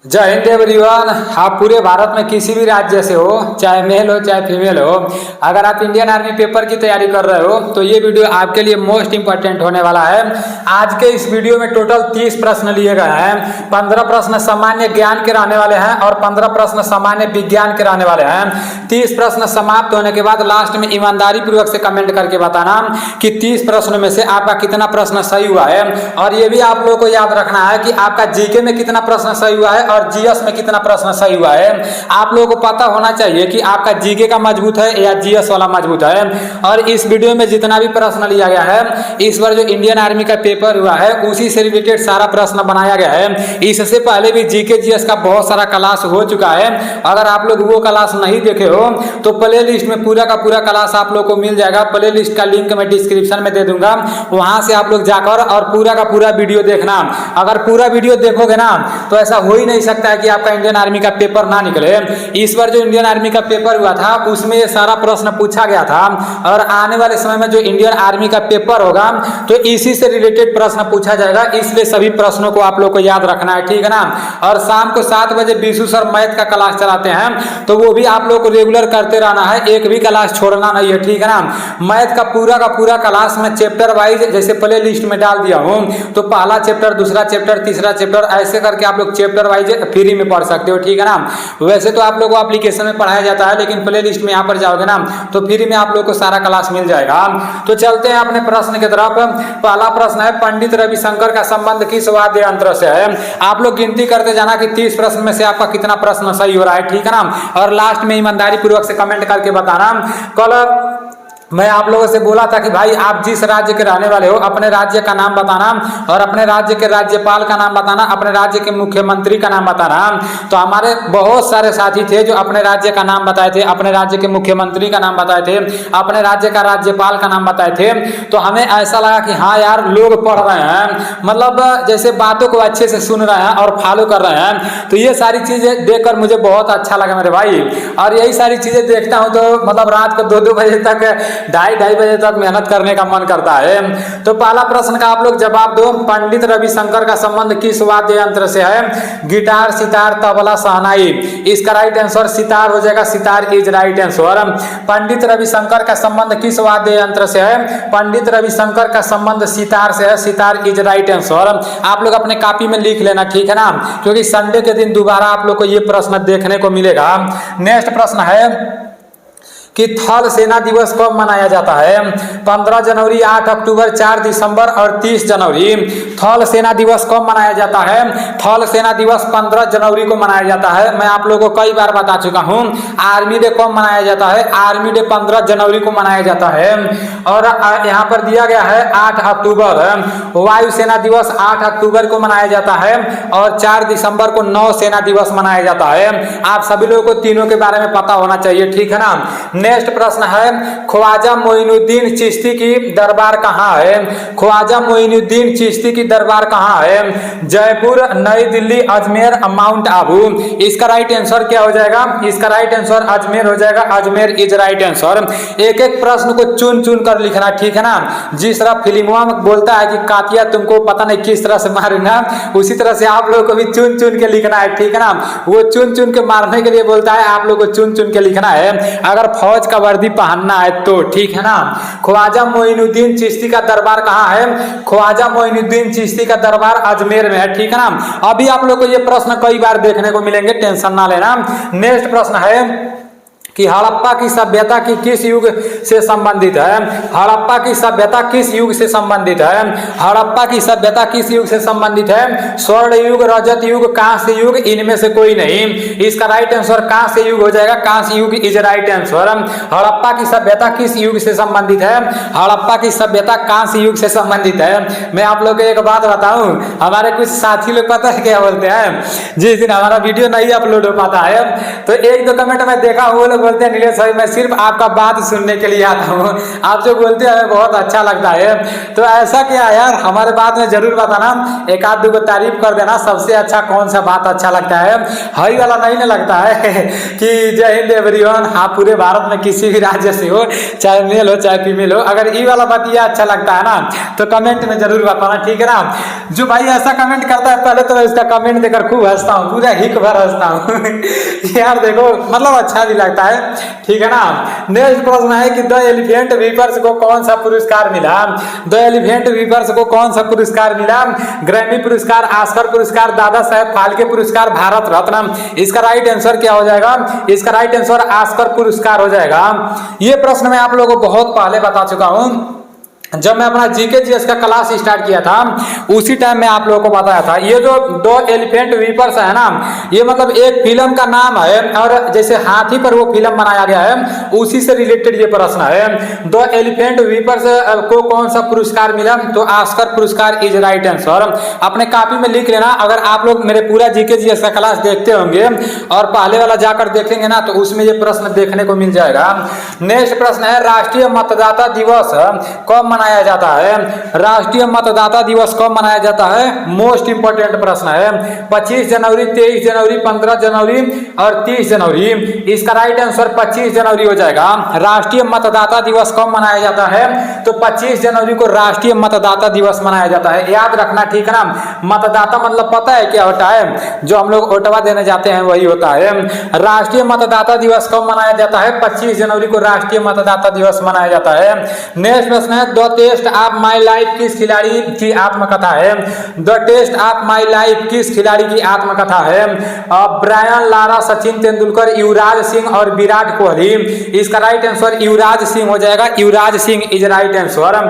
जय हिंद एवरीवन। आप पूरे भारत में किसी भी राज्य से हो, चाहे मेल हो चाहे फीमेल हो, अगर आप इंडियन आर्मी पेपर की तैयारी कर रहे हो तो ये वीडियो आपके लिए मोस्ट इंपॉर्टेंट होने वाला है। आज के इस वीडियो में टोटल 30 प्रश्न लिए गए हैं। 15 प्रश्न सामान्य ज्ञान के रहने वाले हैं और 15 प्रश्न सामान्य विज्ञान के रहने वाले हैं। 30 प्रश्न समाप्त होने के बाद लास्ट में ईमानदारी पूर्वक से कमेंट करके बताना कि 30 प्रश्नों में से आपका कितना प्रश्न सही हुआ है। और ये भी आप लोगों को याद रखना है कि आपका जीके में कितना प्रश्न सही हुआ है और जीएस में कितना प्रश्न सही हुआ है। आप लोगों को पता होना चाहिए कि आपका जीके का मजबूत है या जीएस वाला मजबूत है। और इस वीडियो में जितना भी प्रश्न लिया गया है, इस बार जो इंडियन आर्मी का पेपर हुआ है उसी से रिलेटेड सारा प्रश्न बनाया गया है। इससे पहले भी जीके जीएस का बहुत सारा क्लास हो चुका है। अगर आप लोग वो क्लास नहीं देखे हो तो प्ले लिस्ट में पूरा का पूरा क्लास आप लोग को मिल जाएगा। प्ले लिस्ट का लिंक मैं डिस्क्रिप्शन में दे दूंगा, वहां से आप लोग जाकर और पूरा का पूरा वीडियो देखना। अगर पूरा वीडियो देखोगे ना तो ऐसा हो ही नहीं सकता है कि आपका इंडियन आर्मी का पेपर ना निकले। इस बार जो इंडियन आर्मी का पेपर हुआ था उसमें ये सारा प्रश्न पूछा गया था और आने वाले समय में जो इंडियन आर्मी का पेपर होगा तो इसी से रिलेटेड प्रश्न पूछा जाएगा। इसलिए सभी प्रश्नों को आप लोग को याद रखना है, ठीक है ना। और शाम को 7 बजे बीसू सर मैथ का क्लास चलाते हैं तो वो भी आप लोग को रेगुलर करते रहना है, एक भी क्लास छोड़ना नहीं है, ठीक है ना। मैथ का पूरा क्लास में चैप्टर वाइज जैसे प्ले लिस्ट में डाल दिया हूँ, तो पहला चैप्टर, दूसरा चैप्टर, तीसरा चैप्टर, ऐसे करके आप लोग चैप्टर वाइज फ्री में पढ़ सकते हो, ठीक है ना। वैसे तो आप लोगों को एप्लीकेशन में पढ़ाया जाता है, लेकिन प्ले लिस्ट में यहाँ पर जाओगे ना तो फ्री में आप लोग को सारा क्लास मिल जाएगा। तो चलते हैं अपने प्रश्न की तरफ। पहला प्रश्न है, पंडित रविशंकर का संबंध किस वाद्य यंत्र से है। आप लोग गिनती करते जाना कि 30 प्रश्न में से आपका कितना प्रश्न सही हो रहा है, ठीक है ना। और लास्ट में ईमानदारी पूर्वक से कमेंट करके बताना। कल मैं आप लोगों से बोला था कि भाई आप जिस राज्य के रहने वाले हो अपने राज्य का नाम बताना और अपने राज्य के राज्यपाल का नाम बताना, अपने राज्य के मुख्यमंत्री का नाम बताना। तो हमारे बहुत सारे साथी थे जो अपने राज्य का नाम बताए थे, अपने राज्य के मुख्यमंत्री का नाम बताए थे, अपने राज्य का राज्यपाल का नाम बताए थे। तो हमें ऐसा लगा कि हाँ यार लोग पढ़ रहे हैं, मतलब जैसे बातों को अच्छे से सुन रहे हैं और फॉलो कर रहे हैं। तो ये सारी चीजें देखकर मुझे बहुत अच्छा लगा मेरे भाई। और यही सारी चीजें देखता हूँ तो मतलब रात को 2-2 बजे तक, ढाई बजे तक मेहनत करने का मन करता है। तो पहला प्रश्न का आप लोग जवाब दो, पंडित रविशंकर का संबंध किस वाद्य यंत्र से है। गिटार, सितार, तबला, शहनाई। इसका राइट आंसर सितार हो जाएगा, sitar is right answer. Pandit Ravishankar का संबंध किस वाद्य यंत्र से है। पंडित रविशंकर का संबंध सितार से है, सितार इज राइट आंसर। आप लोग अपने कॉपी में लिख लेना, ठीक है ना, क्योंकि संडे के दिन दोबारा आप लोग को ये प्रश्न देखने को मिलेगा। नेक्स्ट प्रश्न है कि थल सेना दिवस कब मनाया जाता है। 15 जनवरी, 8 अक्टूबर, 4 दिसंबर और 30 जनवरी। थल सेना दिवस कब मनाया जाता है। थल सेना दिवस 15 जनवरी को मनाया जाता है। मैं आप लोगों को कई बार बता चुका हूं। आर्मी डे कब मनाया जाता है। आर्मी डे 15 जनवरी को मनाया जाता है। और यहाँ पर दिया गया है 8 अक्टूबर। वायुसेना दिवस 8 अक्टूबर को मनाया जाता है और 4 दिसंबर को नौसेना दिवस मनाया जाता है। आप सभी लोगों को तीनों के बारे में पता होना चाहिए, ठीक है ना। नेक्स्ट प्रश्न है, ख्वाजा मोइनुद्दीन चिश्ती की दरबार कहाँ है। ख्वाजा मोइनुद्दीन चिश्ती की दरबार कहाँ है। जयपुर, नई दिल्ली, अजमेर, माउंट आबू। इसका राइट आंसर क्या हो जाएगा। इसका राइट आंसर अजमेर हो जाएगा, अजमेर इज राइट आंसर। एक एक प्रश्न को चुन चुन कर लिखना, ठीक है ना। जिस तरह फिल्मों में बोलता है कि कातिया तुमको पता नहीं किस तरह से मारूंगा, उसी तरह से आप लोगों को भी चुन चुन के लिखना है, ठीक है ना। वो चुन चुन के मारने के लिए बोलता है, आप लोग को चुन चुन के लिखना है अगर फौज का वर्दी पहनना है तो, ठीक है ना। ख्वाजा मोइनुद्दीन चिश्ती का दरबार कहाँ है। ख्वाजा मोइनुद्दीन चिश्ती का दरबार अजमेर में है, ठीक है ना। अभी आप लोग को ये प्रश्न कई बार देखने को मिलेंगे, टेंशन ना लेना। नेक्स्ट प्रश्न है कि हड़प्पा की सभ्यता की किस युग से संबंधित है। हड़प्पा की सभ्यता किस युग से संबंधित है। हड़प्पा की सभ्यता किस युग से संबंधित है। स्वर्ण युग, रजत युग, कांस्य युग, इनमें से कोई नहीं। इसका राइट आंसर कांस्य युग हो जाएगा, कांस्य युग इज राइट आंसर। हड़प्पा की सभ्यता किस युग से संबंधित है। हड़प्पा की सभ्यता कांस्य युग से संबंधित है। मैं आप लोग को एक बात बताऊं, हमारे कुछ साथी लोग पता है क्या बोलते हैं, जिस दिन हमारा वीडियो नहीं अपलोड हो पाता है तो 1-2 कमेंट में देखा वो लोग बोलते हैं नीलेश भाई मैं सिर्फ आपका बात सुनने के लिए आता हूँ, आप जो बोलते हैं बहुत अच्छा लगता है। तो ऐसा क्या यार, हमारे बात में जरूर बताना, एक आध दो को तारीफ कर देना, सबसे अच्छा कौन सा बात अच्छा लगता है। हई वाला नहीं ना लगता है कि जय हिंद एवरीवन, हाँ पूरे भारत में किसी भी राज्य से हो, चाहे मेल हो चाहे फीमेल हो, अगर ये वाला बात ये अच्छा लगता है ना तो कमेंट में जरूर बताना, ठीक है ना। जो भाई ऐसा कमेंट करता है पहले तो मैं उसका कमेंट देकर खूब हंसता हूँ, पूरा हिक भर हंसता हूँ यार देखो मतलब अच्छा भी लगता है, ठीक है ना। नेक्स्ट प्रश्न है कि द एलिफेंट वीपर्स को कौन सा पुरस्कार मिला। द एलिफेंट वीपर्स को कौन सा पुरस्कार मिला। ग्रैमी पुरस्कार, ऑस्कर पुरस्कार, दादा साहेब फाल्के पुरस्कार, भारत रत्न। इसका राइट आंसर क्या हो जाएगा, इसका राइट आंसर ऑस्कर पुरस्कार हो जाएगा। ये प्रश्न मैं आप लोगों को बहुत पहले बता चुका हूं, जब मैं अपना जीके जीएस का क्लास स्टार्ट किया था उसी टाइम में आप लोगों को बताया था। ये जो दो एलिफेंट वीपर्स है ना, ये मतलब एक फिल्म का नाम है, और जैसे हाथी पर वो फिल्म बनाया गया है उसी से रिलेटेड ये प्रश्न है। दो एलिफेंट वीपर्स को कौन सा पुरस्कार मिला, तो ऑस्कर पुरस्कार इज राइट आंसर। अपने कॉपी में लिख लेना, अगर आप लोग मेरे पूरा जीके जीएस का क्लास देखते होंगे और पहले वाला जाकर देखेंगे ना तो उसमें ये प्रश्न देखने को मिल जाएगा। नेक्स्ट प्रश्न है राष्ट्रीय मतदाता दिवस कब मनाया जाता है। राष्ट्रीय मतदाता दिवस कब मनाया जाता है, मोस्ट इंपोर्टेंट प्रश्न है। 25 जनवरी, 23 जनवरी, 15 जनवरी और 30 जनवरी। इसका राइट आंसर 25 जनवरी हो जाएगा। राष्ट्रीय मतदाता दिवस कब मनाया जाता है, तो 25 जनवरी को राष्ट्रीय मतदाता दिवस मनाया जाता है, याद रखना, ठीक है ना। मतदाता मतलब पता है क्या होता है, जो हम लोग वोटवा देने जाते हैं वही होता है। राष्ट्रीय मतदाता दिवस कब मनाया जाता है, 25 जनवरी को राष्ट्रीय मतदाता दिवस मनाया जाता है। नेक्स्ट प्रश्न है the test of my life किस खिलाड़ी की आत्मकथा है। The test of my life किस खिलाड़ी की आत्मकथा है। ब्रायन लारा, सचिन तेंदुलकर, युवराज सिंह और विराट कोहली। इसका राइट आंसर युवराज सिंह हो जाएगा, Yuvraj Singh is right answer.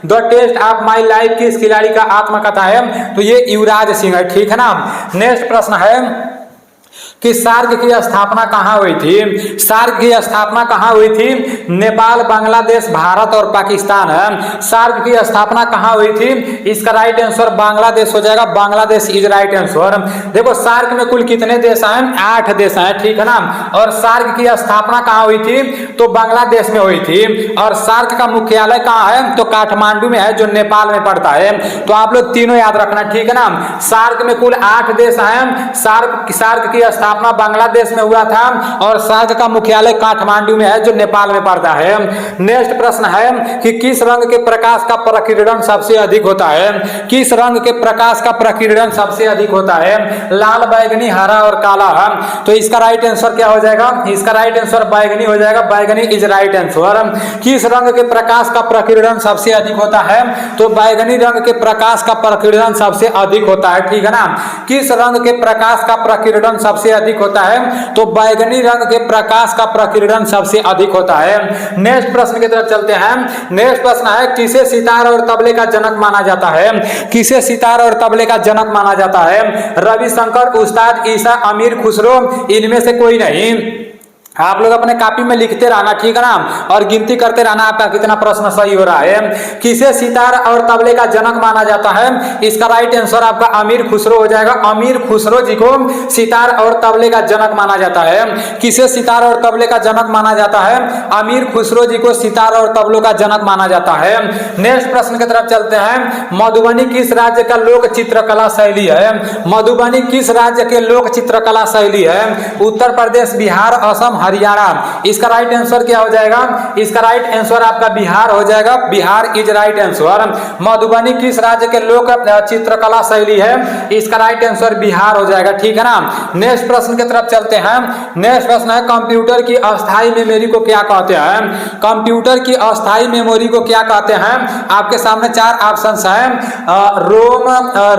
The test of my life किस खिलाड़ी का आत्मकथा है, तो ये युवराज सिंह है, ठीक है ना। नेक्स्ट प्रश्न है कि सार्क की स्थापना कहाँ हुई थी। सार्क की स्थापना कहाँ हुई थी, नेपाल, बांग्लादेश, भारत और पाकिस्तान है। सार्क की स्थापना कहाँ हुई थी, इसका राइट आंसर बांग्लादेश हो जाएगा, बांग्लादेश इज राइट आंसर। देखो सार्क में कुल कितने देश हैं, 8 देश हैं, ठीक है ना। और सार्क की स्थापना कहाँ हुई थी, तो बांग्लादेश में हुई थी। और सार्क का मुख्यालय कहाँ है, तो काठमांडू में है, जो नेपाल में पड़ता है। तो आप लोग तीनों याद रखना, ठीक है ना। सार्क में कुल 8 देश हैं। सार्क की स्थापना बांग्लादेश में हुआ था और सार्क का मुख्यालय काठमांडू में है, जो नेपाल में पड़ता है। नेक्स्ट प्रश्न है कि किस रंग के प्रकाश का प्रकीर्णन सबसे अधिक होता है। किस रंग के प्रकाश का प्रकीर्णन सबसे अधिक होता है, लाल, बैगनी, हरा और काला। तो इसका राइट आंसर क्या हो जाएगा, इसका राइट आंसर बैगनी हो जाएगा, बैगनी इज राइट आंसर। किस रंग के प्रकाश का प्रकीर्णन सबसे अधिक होता है, तो बैगनी रंग के प्रकाश का प्रकीर्णन सबसे अधिक होता है, ठीक है ना। किस रंग के प्रकाश का प्रकीर्णन सबसे अधिक होता है, तो बैगनी रंग के प्रकाश का प्रकीर्णन सबसे अधिक होता है। नेक्स्ट प्रश्न की तरफ चलते हैं। नेक्स्ट प्रश्न है किसे सितार और तबले का जनक माना जाता है। किसे सितार और तबले का जनक माना जाता है, रविशंकर, उस्ताद ईसा, अमीर खुसरो, इनमें से कोई नहीं। आप लोग अपने कॉपी में लिखते रहना, ठीक है ना, और गिनती करते रहना आपका कितना प्रश्न सही हो रहा है। किसे सितार और तबले का जनक माना जाता है, इसका राइट आंसर आपका अमीर खुसरो हो जाएगा। अमीर खुसरो जी को सितार और तबले का जनक माना जाता है। किसे सितार और तबले का जनक माना जाता है, अमीर खुसरो जी को सितार और तबलों का जनक माना जाता है। नेक्स्ट प्रश्न की तरफ चलते हैं। मधुबनी किस राज्य का लोक चित्रकला शैली है। मधुबनी किस राज्य के लोक चित्रकला शैली है, उत्तर प्रदेश, बिहार, असम, हरियाणा। इसका राइट आंसर क्या हो जाएगा, इसका राइट आंसर आपका बिहार हो जाएगा, Bihar is right answer. Madhubani किस राज्य के लोक चित्रकला शैली है, इसका राइट आंसर बिहार हो जाएगा, ठीक है ना। नेक्स्ट प्रश्न की तरफ चलते हैं। नेक्स्ट प्रश्न है कंप्यूटर की अस्थायी मेमोरी को क्या कहते हैं। कंप्यूटर की अस्थायी मेमोरी को क्या कहते हैं, आपके सामने 4 ऑप्शंस हैं, रोम,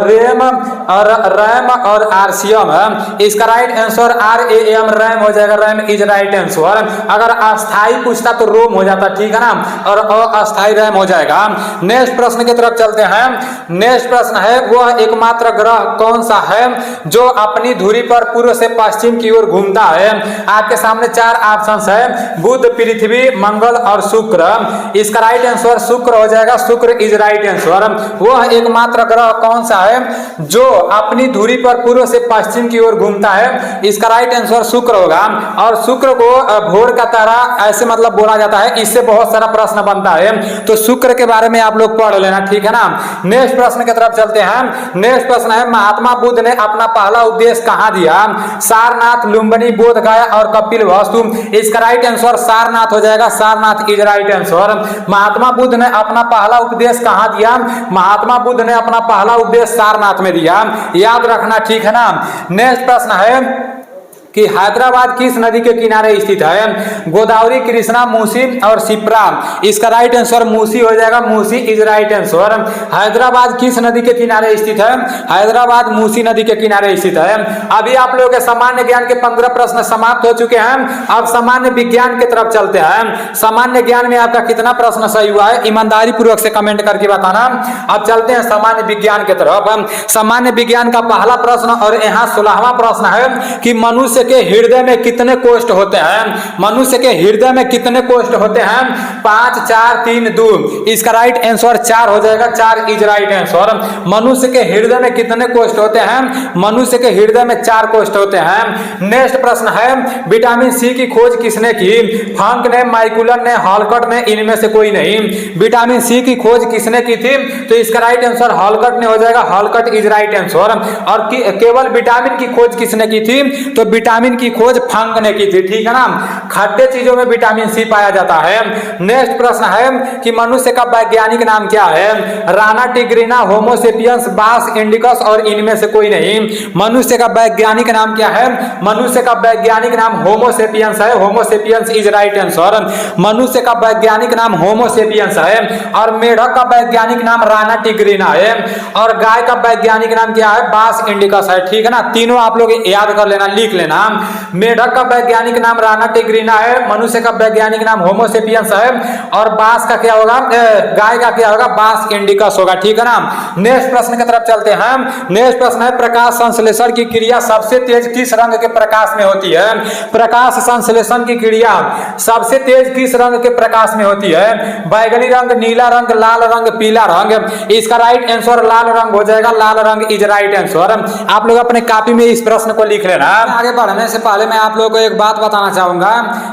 रेम और रैम और आरसीएम है। इसका राइट आंसर RAM रैम हो जाएगा, रैम इज राइट आंसर। अगर अस्थाई पूछता तो रोम हो जाता, ठीक है ना, और अस्थाई रैम हो जाएगा। नेक्स्ट प्रश्न की तरफ चलते हैं। नेक्स्ट प्रश्न है वह एकमात्र ग्रह कौन सा है जो अपनी धुरी पर पूर्व से पश्चिम की ओर घूमता है। आपके सामने 4 ऑप्शंस है, बुध, पृथ्वी, मंगल और शुक्र। इसका राइट आंसर शुक्र हो जाएगा, शुक्र इज राइट आंसर। वह एकमात्र ग्रह कौन सा है जो अपनी धुरी पर पूर्व से पश्चिम की ओर घूमता है, इसका राइट आंसर शुक्र होगा। और शुक्र शुक्र को भोर का तारा ऐसे मतलब बोला जाता है, इससे बहुत सारा प्रश्न बनता है, तो शुक्र के बारे में आप लोग पढ़ लेना, ठीक है ना। नेक्स्ट प्रश्न की तरफ चलते हैं। नेक्स्ट प्रश्न है, महात्मा बुद्ध ने अपना पहला उपदेश कहां दिया? सारनाथ, लुम्बिनी, बोध गया और कपिलवस्तु। इसका राइट आंसर सारनाथ हो जाएगा, Sarnath is right answer. Mahatma Buddha ने अपना पहला उपदेश कहां दिया? महात्मा बुद्ध ने अपना पहला उपदेश सारनाथ में दिया, याद रखना, ठीक है ना। नेक्स्ट प्रश्न है कि हैदराबाद किस नदी के किनारे स्थित है? गोदावरी, कृष्णा, मूसी और शिप्रा। इसका राइट आंसर मूसी हो जाएगा, Musi is right answer. Hyderabad किस नदी के किनारे स्थित है? हैदराबाद मूसी नदी के किनारे स्थित है। अभी आप लोगों के सामान्य ज्ञान के 15 प्रश्न समाप्त हो चुके हैं। अब सामान्य विज्ञान की तरफ चलते हैं। सामान्य ज्ञान में आपका कितना प्रश्न सही हुआ है, ईमानदारी पूर्वक से कमेंट करके बताना। अब चलते हैं सामान्य विज्ञान की तरफ। सामान्य विज्ञान का पहला प्रश्न और यहाँ 16वां प्रश्न है कि मनुष्य के हृदय में कितने कोष्ठ होते हैं? मनुष्य के हृदय में कितने कोष्ठ होते हैं? 5, 4, 3, 2। इसका राइट आंसर 4 हो जाएगा, 4 इज राइट आंसर। मनुष्य के हृदय में कितने कोष्ठ होते हैं? मनुष्य के हृदय में 4 कोष्ठ होते हैं। नेक्स्ट प्रश्न है, विटामिन सी की खोज किसने की? फंक ने, माइकुलन ने, हॉलकट ने, इनमें से कोई नहीं। विटामिन सी की खोज किसने की थी? तो इसका राइट आंसर हॉलकट ने हो जाएगा, हॉलकट इज राइट आंसर। और केवल विटामिन की खोज किसने की थी? तो विटामिन की खोज फंक ने की थी, ठीक है ना। खट्टे चीजों में विटामिन सी पाया जाता है। नेक्स्ट प्रश्न है कि मनुष्य का वैज्ञानिक नाम क्या है? राना, टिग्रिना, होमोसेपियंस, बास इंडिकस और इनमें से कोई नहीं। मनुष्य का वैज्ञानिक नाम क्या है? मनुष्य का वैज्ञानिक नाम होमोसेपियंस है, होमोसेपियंस इज राइट आंसर। मनुष्य का वैज्ञानिक नाम होमोसेपियंस है। और मेढक का वैज्ञानिक नाम राना टिग्रिना है। और गाय का वैज्ञानिक नाम क्या है? बास इंडिकस है, ठीक है ना। तीनों आप लोग याद कर लेना, लिख लेना। मेढक का वैज्ञानिक नाम राना टिग्रिना है, मनुष्य का वैज्ञानिक नाम होमोसेपियंस है, और बास का क्या होगा? गाय का क्या होगा? बास इंडिकस होगा, ठीक है ना। नेक्स्ट प्रश्न की तरफ चलते हैं। नेक्स्ट प्रश्न है, प्रकाश संश्लेषण की क्रिया सबसे तेज किस रंग के प्रकाश में होती है? प्रकाश संश्लेषण की क्रिया सबसे तेज किस रंग के प्रकाश में होती है? बैगनी रंग, नीला रंग, लाल रंग, पीला रंग। इसका राइट आंसर लाल रंग हो जाएगा, लाल रंग इज राइट आंसर। आप लोग अपने कॉपी में इस प्रश्न को लिख लेना। आगे बढ़ने से पहले मैं आप लोगों को एक बात बताना चाहूंगा।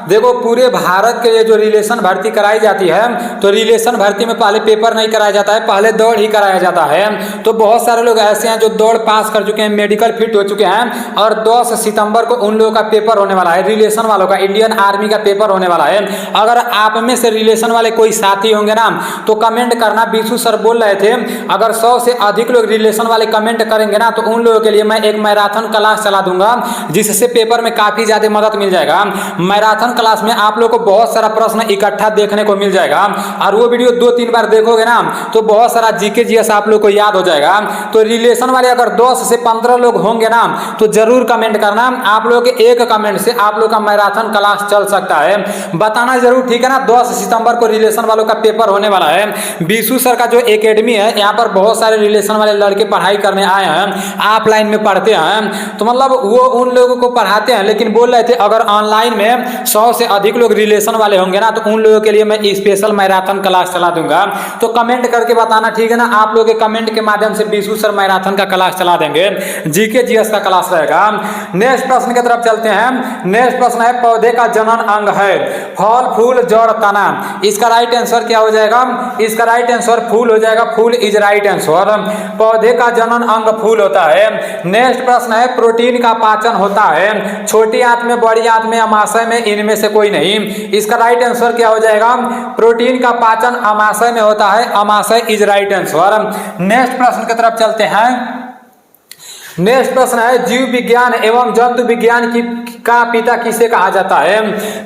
देखो, पूरे भारत के लिए जो रिलेशन भर्ती कराई जाती है, तो रिलेशन भर्ती में पहले पेपर नहीं कराया जाता है, पहले दौड़ ही कराया जाता है। तो बहुत सारे लोग ऐसे हैं जो दौड़ पास कर चुके हैं, मेडिकल फिट हो चुके हैं, और 10 सितंबर को उन लोगों का पेपर होने वाला है, रिलेशन वालों का, इंडियन आर्मी का पेपर होने वाला है। अगर आप में से रिलेशन वाले कोई साथी होंगे ना, तो कमेंट करना। बीसू सर बोल रहे थे अगर 100 से अधिक लोग रिलेशन वाले कमेंट करेंगे ना, तो उन लोगों के लिए मैं एक मैराथन क्लास चला दूंगा, जिससे पेपर में काफी ज्यादा मदद मिल जाएगा। मैराथन क्लास में आप लोग को बहुत सारा प्रश्न इकट्ठा देखने को मिल जाएगा, और वो वीडियो 2-3 बार देखोगे ना, तो बहुत सारा जीके जीएस आप लोग को याद हो जाएगा। तो रिलेशन वाले अगर 10 से 15 लोग होंगे ना, तो जरूर कमेंट करना। आप लोग के एक कमेंट से आप लोग का मैराथन क्लास चल सकता है, बताना जरूर, ठीक है ना। 10 सितंबर को रिलेशन वालों का पेपर होने वाला है। बीसू सर का जो एकेडमी है, यहाँ पर बहुत सारे रिलेशन वाले लड़के पढ़ाई करने आए हैं, ऑफलाइन में पढ़ते हैं, तो मतलब वो उन लोगों को पढ़ाते हैं, लेकिन बोल रहे थे अगर ऑनलाइन में 100 से अधिक लोग रिलेशन वाले होंगे ना, तो उन लोगों के लिए मैं स्पेशल मैराथन क्लास चला दूंगा। तो कमेंट करके बताना, ठीक है ना। आप लोग के कमेंट के माध्यम से बीसू सर मैराथन का क्लास चला देंगे, जीके जीएस का क्लास रहेगा। नेक्स्ट प्रश्न की तरफ चलते हैं। नेक्स्ट प्रश्न है, पौधे का जनन अंग है? फल, फूल, जड़, तना। इसका राइट आंसर क्या हो जाएगा? इसका राइट आंसर फूल हो जाएगा, फूल इज राइट आंसर। पौधे का जनन अंग फूल होता है। नेक्स्ट प्रश्न है, प्रोटीन का पाचन होता है? छोटी आंत में, बड़ी आंत में, अमाशय में, इनमें से कोई नहीं। इसका राइट आंसर क्या हो जाएगा? प्रोटीन का पाचन अमाशय में होता है, अमाशय इज राइट आंसर। नेक्स्ट प्रश्न की तरफ चलते हैं। नेक्स्ट प्रश्न है, जीव विज्ञान एवं जंतु विज्ञान का पिता किसे कहा जाता है?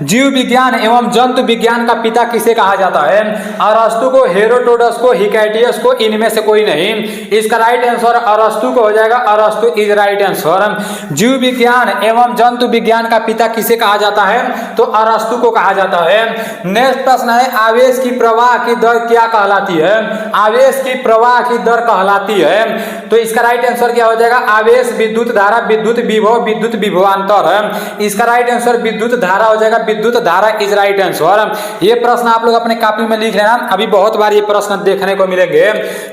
जीव विज्ञान एवं जंतु विज्ञान का पिता किसे कहा जाता है? अरस्तु को, हेरोडोटस को, हिकाइटियस को, इनमें से कोई नहीं। इसका राइट आंसर अरस्तु को हो जाएगा, अरस्तु इज राइट आंसर। जीव विज्ञान एवं जंतु विज्ञान का पिता किसे कहा जाता है? तो अरस्तु को कहा जाता है। नेक्स्ट प्रश्न है, आवेश की प्रवाह की दर क्या कहलाती है? आवेश की प्रवाह की दर कहलाती है, तो इसका राइट आंसर क्या हो जाएगा? आवेश, विद्युत धारा, विद्युत विभव, विद्युत विभवांतर है। इसका राइट आंसर विद्युत धारा हो जाएगा, विद्युत धारा इज राइट आंसर। ये प्रश्न आप लोग अपने कॉपी में लिख लेना, अभी बहुत बार ये प्रश्न देखने को मिलेंगे।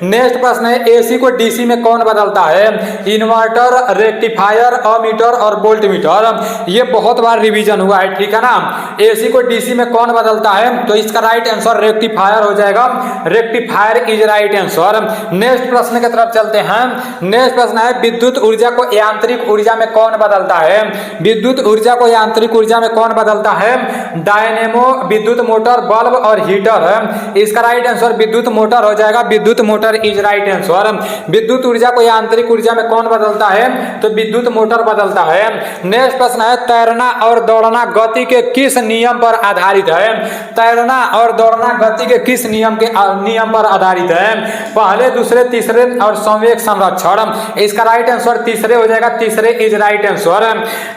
नेक्स्ट प्रश्न है एसी को डीसी में कौन बदलता है? इन्वर्टर, रेक्टिफायर, अमीटर और वोल्ट मीटर। ये बहुत बार रिवीजन हुआ है, ठीक है ना। एसी को डीसी में कौन बदलता है? तो इसका राइट आंसर रेक्टिफायर हो जाएगा, rectifier is right answer. Next प्रश्न की तरफ चलते हैं। नेक्स्ट प्रश्न है विद्युत ऊर्जा को यांत्रिक ऊर्जा में कौन बदलता है? विद्युत ऊर्जा को यांत्रिक ऊर्जा में कौन बदलता है? डायनेमो, विद्युत मोटर, बल्ब और हीटर है। इसका राइट आंसर विद्युत मोटर हो जाएगा, विद्युत मोटर इज राइट आंसर। विद्युत ऊर्जा को यांत्रिक ऊर्जा में कौन बदलता है? तो विद्युत मोटर बदलता है। नेक्स्ट प्रश्न है तैरना और दौड़ना गति के किस नियम पर आधारित है? तैरना और दौड़ना गति के किस नियम पर आधारित है? पहले, दूसरे, तीसरे और संवेग संरक्षण। इसका राइट आंसर तीसरे हो जाएगा, तीसरे इज राइट आंसर।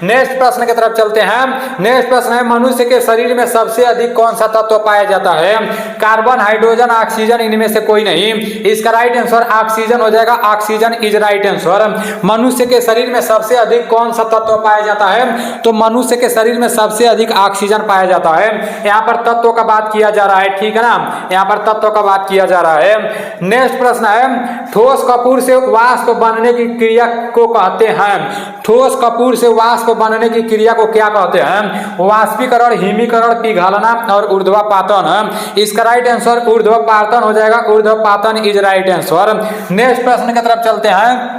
नेक्स्ट प्रश्न की तरफ चलते हैं। नेक्स्ट प्रश्न है मनुष्य के शरीर में सबसे अधिक कौन सा तत्व पाया जाता है? कार्बन, हाइड्रोजन, ऑक्सीजन, इनमें से कोई नहीं। इसका राइट आंसर ऑक्सीजन हो जाएगा, ऑक्सीजन इज राइट आंसर। मनुष्य के शरीर में सबसे अधिक कौन सा तत्व पाया जाता है? तो मनुष्य के शरीर में सबसे अधिक ऑक्सीजन पाया जाता है। यहाँ पर तत्व का बात किया जा रहा है, ठीक है ना, यहाँ पर तत्व का बात किया जा रहा है। नेक्स्ट प्रश्न है ठोस कपूर से वाष्प बनने की क्रिया को कहते हैं? ठोस कपूर से वाष्प बनने की क्रिया को क्या कहते हैं? वाष्पीकरण, हिमीकरण, पिघलना और ऊर्ध्वपातन। इसका राइट आंसर ऊर्ध्वपातन हो जाएगा, ऊर्ध्वपातन इज राइट आंसर। नेक्स्ट प्रश्न की तरफ चलते हैं।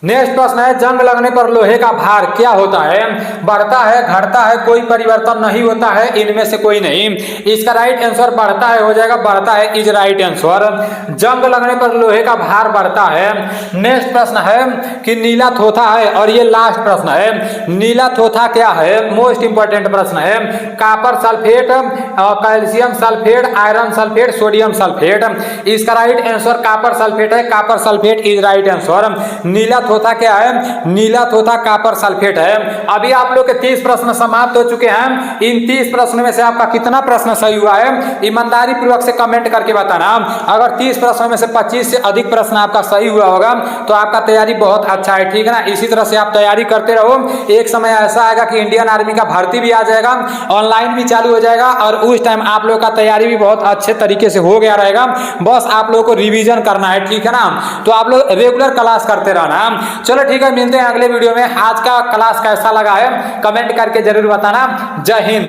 नेक्स्ट प्रश्न है जंग लगने पर लोहे का भार क्या होता है? बढ़ता है, घटता है, कोई परिवर्तन नहीं होता है, इनमें से कोई नहीं। इसका राइट आंसर बढ़ता है हो जाएगा, बढ़ता है इज राइट आंसर। जंग लगने पर लोहे का भार बढ़ता है। नेक्स्ट प्रश्न है कि नीला थोथा है, और ये लास्ट प्रश्न है, नीला थोथा क्या है? मोस्ट इंपॉर्टेंट प्रश्न है। Copper sulphate, calcium sulphate, iron sulphate, sodium sulphate. इसका राइट आंसर कॉपर सल्फेट है, copper sulphate is right answer. नीला थोथा क्या है? नीला थोथा कॉपर सल्फेट है। अभी आप लोग के 30 प्रश्न समाप्त हो चुके हैं। इन 30 प्रश्न में से आपका कितना प्रश्न सही हुआ है ईमानदारी पूर्वक से कमेंट करके बताना। अगर 30 प्रश्नों में से 25 से अधिक प्रश्न आपका सही हुआ होगा तो आपका तैयारी बहुत अच्छा है, ठीक है ना। इसी तरह से आप तैयारी करते रहो, एक समय ऐसा आएगा कि इंडियन आर्मी का भर्ती भी आ जाएगा, ऑनलाइन भी चालू हो जाएगा, और उस टाइम आप लोग का तैयारी भी बहुत अच्छे तरीके से हो गया रहेगा। बस आप लोगों को रिवीजन करना है, ठीक है ना। तो आप लोग रेगुलर क्लास करते रहना। चलो ठीक है, मिलते हैं अगले वीडियो में। आज का क्लास कैसा लगा है कमेंट करके जरूर बताना। जय हिंद।